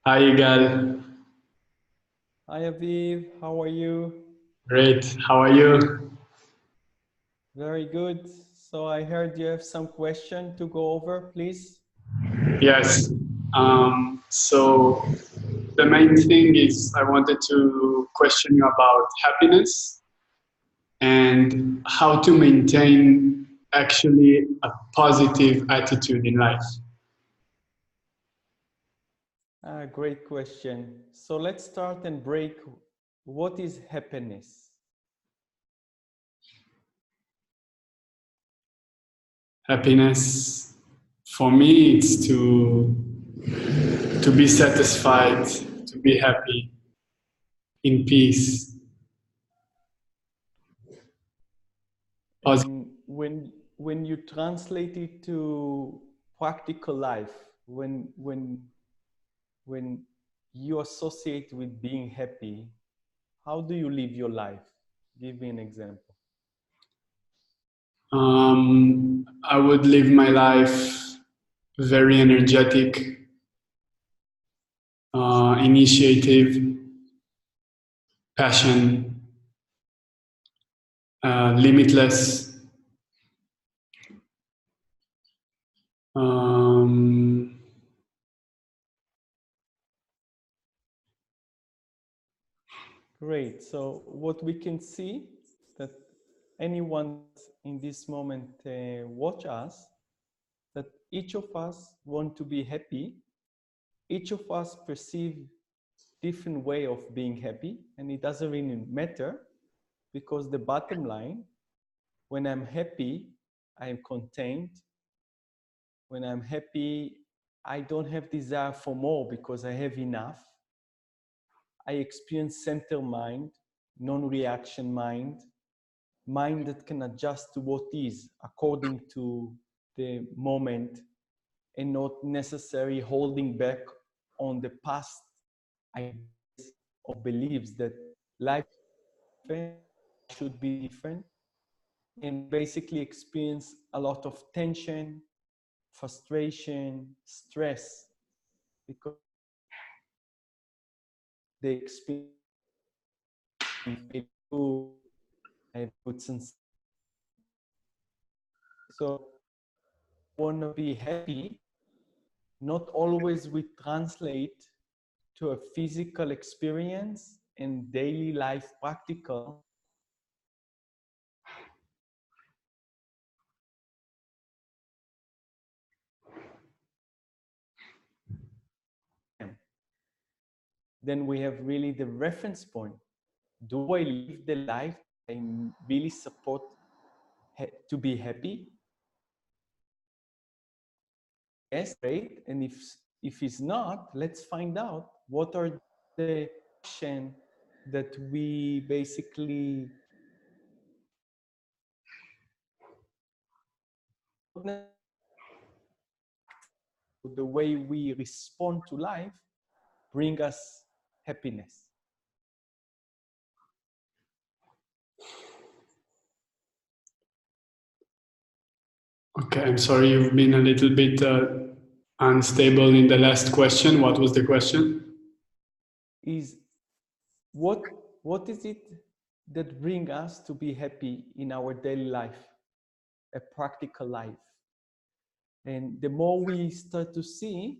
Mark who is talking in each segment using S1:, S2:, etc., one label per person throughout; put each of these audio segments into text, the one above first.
S1: Hi, Yigal.
S2: Hi Aviv, how are you?
S1: Great. How are you?
S2: Very good. So I heard you have some question to go over, please.
S1: Yes. So the main thing is I wanted to question you about happiness and how to maintain actually a positive attitude in life.
S2: Great question. So let's start and break. What is happiness?
S1: Happiness, for me, it's to be satisfied, to be happy, in peace. Positive.
S2: And when you translate it to practical life, when you associate with being happy, how do you live your life? Give me an example.
S1: I would live my life very energetic, initiative, passion, limitless. Um,
S2: Great. So what we can see that anyone in this moment watch us, that each of us want to be happy. Each of us perceive different way of being happy, and it doesn't really matter because the bottom line, when I'm happy, I'm contained. When I'm happy, I don't have desire for more because I have enough. I experience center mind, non-reaction mind that can adjust to what is according to the moment and not necessarily holding back on the past ideas or beliefs that life should be different, and basically experience a lot of tension, frustration, stress because they experience I have good sense. So want to be happy, not always we translate to a physical experience and daily life practical. Then we have really the reference point. Do I live the life I really support to be happy? Yes, great. And if it's not, let's find out what are the action that we basically the way we respond to life bring us happiness.
S1: okay, I'm sorry, you've been a little bit unstable in the last question. What was the question?
S2: Is what is it that bring us to be happy in our daily life, a practical life? And the more we start to see,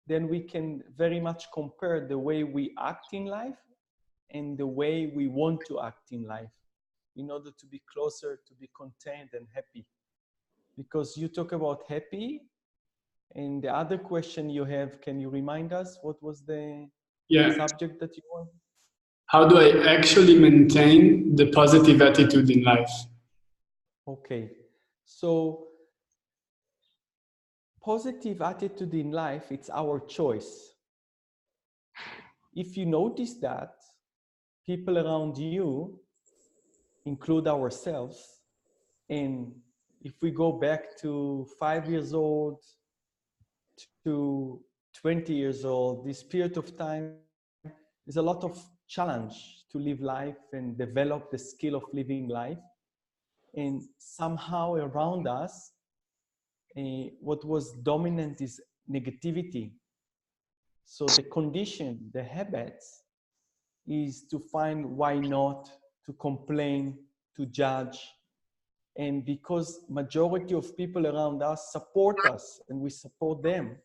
S2: then we can very much compare the way we act in life and the way we want to act in life in order to be closer, to be content and happy. Because you talk about happy, and the other question you have, can you remind us what was the
S1: Yeah.
S2: subject that you want?
S1: How do I actually maintain the positive attitude in life?
S2: Okay, so positive attitude in life, it's our choice. If you notice that people around you include ourselves, and if we go back to 5 years old to 20 years old, this period of time is a lot of challenge to live life and develop the skill of living life. And somehow around us, what was dominant is negativity. So the condition, the habits, is to find why not, to complain, to judge. And because majority of people around us support us and we support them,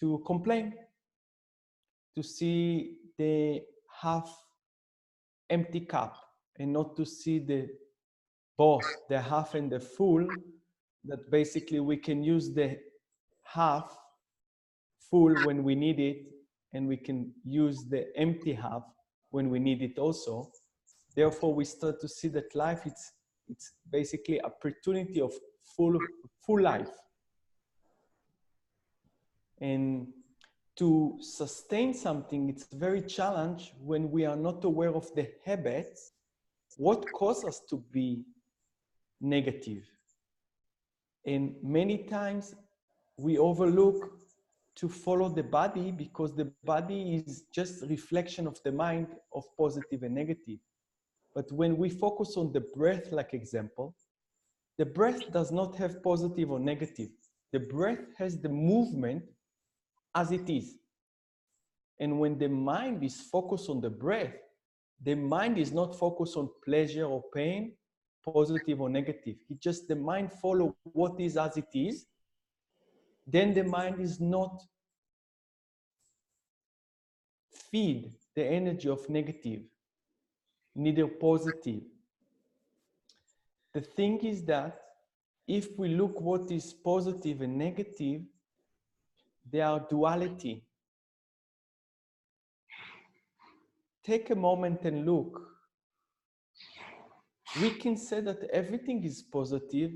S2: to complain, to see the half empty cup and not to see the both, the half and the full, that basically we can use the half full when we need it, and we can use the empty half when we need it also. Therefore, we start to see that life, it's basically opportunity of full life. And to sustain something, it's very challenging when we are not aware of the habits, what causes us to be negative. And many times we overlook to follow the body because the body is just reflection of the mind of positive and negative. But when we focus on the breath, like example, the breath does not have positive or negative. The breath has the movement as it is. And when the mind is focused on the breath, the mind is not focused on pleasure or pain, positive or negative. It just, the mind follow what is as it is. Then the mind is not feed the energy of negative, neither positive. The thing is that if we look what is positive and negative, they are duality. Take a moment and look. We can say that everything is positive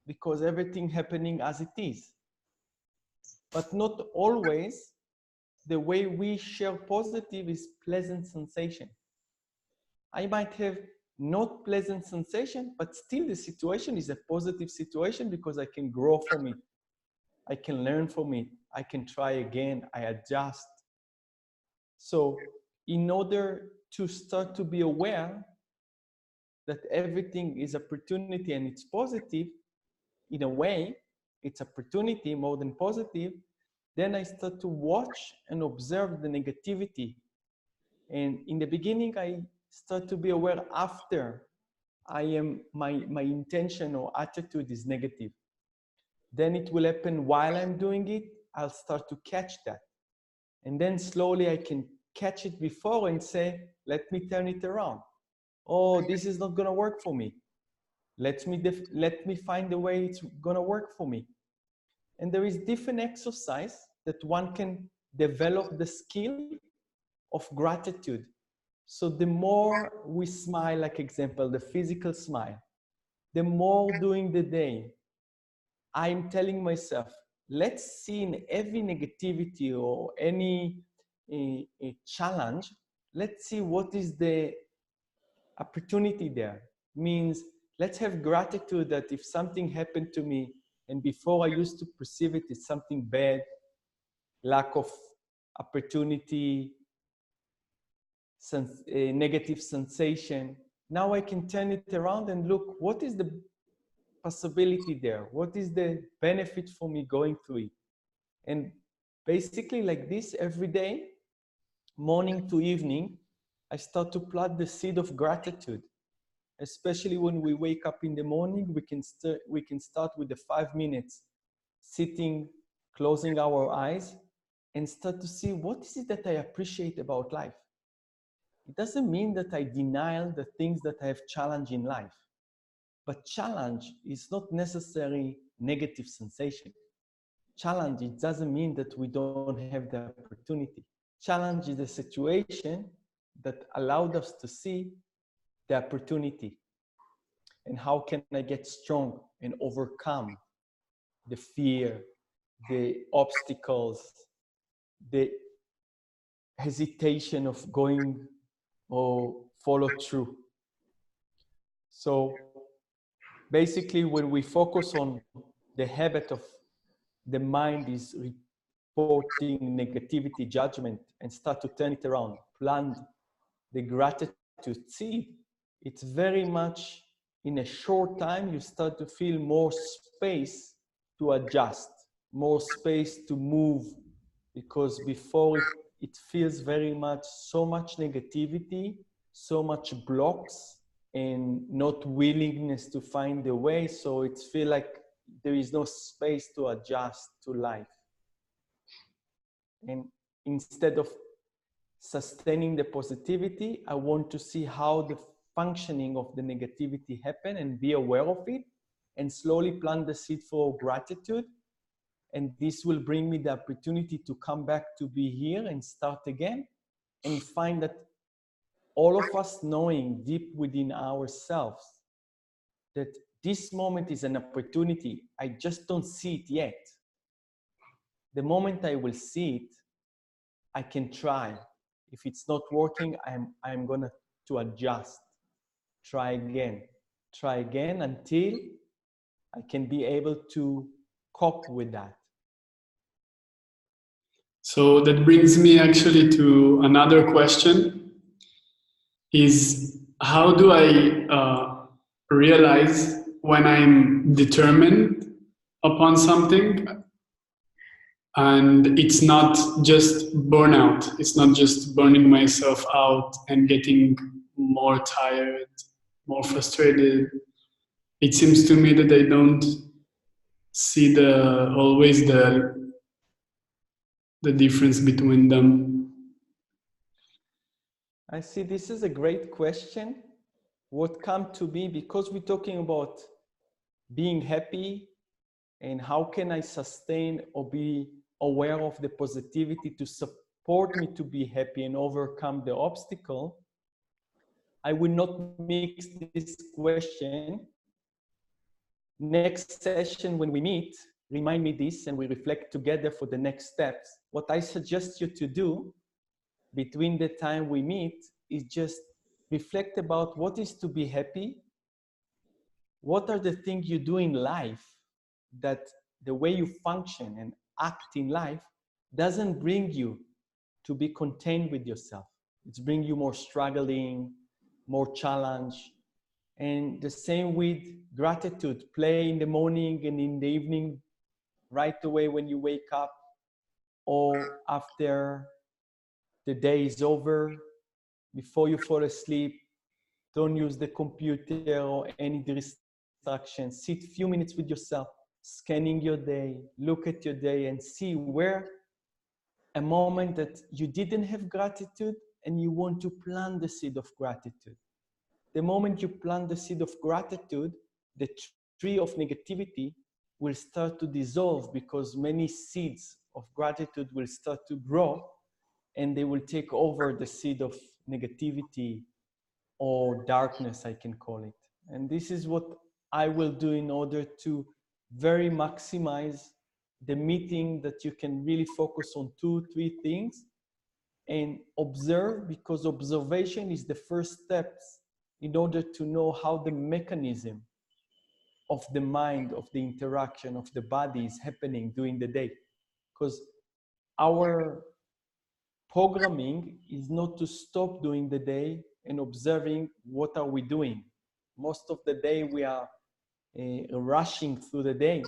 S2: because everything happening as it is. But not always the way we share positive is pleasant sensation. I might have not pleasant sensation, but still the situation is a positive situation because I can grow from it. I can learn from it. I can try again. I adjust. So in order to start to be aware that everything is opportunity and it's positive, in a way, it's opportunity more than positive, then I start to watch and observe the negativity. And in the beginning, I start to be aware after my intention or attitude is negative. Then it will happen while I'm doing it, I'll start to catch that. And then slowly I can catch it before and say, let me turn it around. Oh, this is not gonna work for me. Let me find a way it's gonna work for me. And there is different exercise that one can develop the skill of gratitude. So the more we smile, like example, the physical smile, the more during the day, I'm telling myself, let's see in every negativity or any a challenge, let's see what is the opportunity there. Means let's have gratitude that if something happened to me and before I used to perceive it as something bad, lack of opportunity, negative sensation, now I can turn it around and look, what is the possibility there? What is the benefit for me going through it? And basically like this every day, morning to evening, I start to plant the seed of gratitude. Especially when we wake up in the morning, we can start with the 5 minutes sitting, closing our eyes, and start to see what is it that I appreciate about life. It doesn't mean that I deny the things that I have challenge in life, but challenge is not necessarily negative sensation. Challenge, it doesn't mean that we don't have the opportunity. Challenge is a situation that allowed us to see the opportunity and how can I get strong and overcome the fear, the obstacles, the hesitation of going or follow through. So basically when we focus on the habit of the mind is reporting negativity, judgment, and start to turn it around, plant the gratitude seed, it's very much in a short time, you start to feel more space to adjust, more space to move because before it feels very much, so much negativity, so much blocks and not willingness to find a way. So it feels like there is no space to adjust to life. And instead of sustaining the positivity, I want to see how the functioning of the negativity happen and be aware of it and slowly plant the seed for gratitude. And this will bring me the opportunity to come back to be here and start again and find that all of us knowing deep within ourselves that this moment is an opportunity. I just don't see it yet. The moment I will see it, I can try. If it's not working, I'm gonna to adjust, try again until I can be able to cope with that.
S1: So that brings me actually to another question, is how do I realize when I'm determined upon something and it's not just burnout, it's not just burning myself out and getting more tired, more frustrated. It seems to me that I don't see the difference between them.
S2: I see this is a great question. What come to me, because we're talking about being happy and how can I sustain or be aware of the positivity to support me to be happy and overcome the obstacle, I will not mix this question. Next session when we meet, remind me this and we reflect together for the next steps. What I suggest you to do between the time we meet is just reflect about what is to be happy. What are the things you do in life that the way you function and act in life doesn't bring you to be content with yourself. It's bring you more struggling, more challenge. And the same with gratitude. Play in the morning and in the evening, right away when you wake up or after the day is over, before you fall asleep. Don't use the computer or any distraction. Sit few minutes with yourself, scanning your day, look at your day and see where a moment that you didn't have gratitude and you want to plant the seed of gratitude. The moment you plant the seed of gratitude, the tree of negativity will start to dissolve because many seeds of gratitude will start to grow and they will take over the seed of negativity or darkness, I can call it. And this is what I will do in order to very maximize the meeting, that you can really focus on 2-3 things and observe, because observation is the first steps in order to know how the mechanism of the mind, of the interaction of the body is happening during the day. Because our programming is not to stop during the day and observing what are we doing. Most of the day we are rushing through the day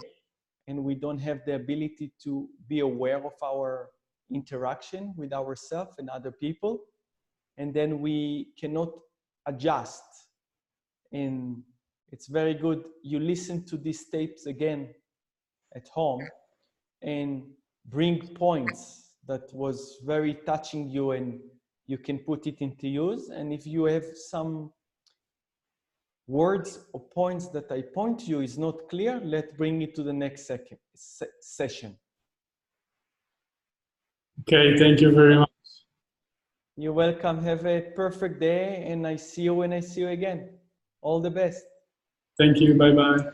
S2: and we don't have the ability to be aware of our interaction with ourselves and other people. And then we cannot adjust. And it's very good. You listen to these tapes again at home and bring points that was very touching you and you can put it into use. And if you have some words or points that I point to you is not clear, let's bring it to the next session.
S1: Okay, thank you very much.
S2: You're welcome. Have a perfect day and I see you when I see you again. All the best.
S1: Thank you. Bye-bye.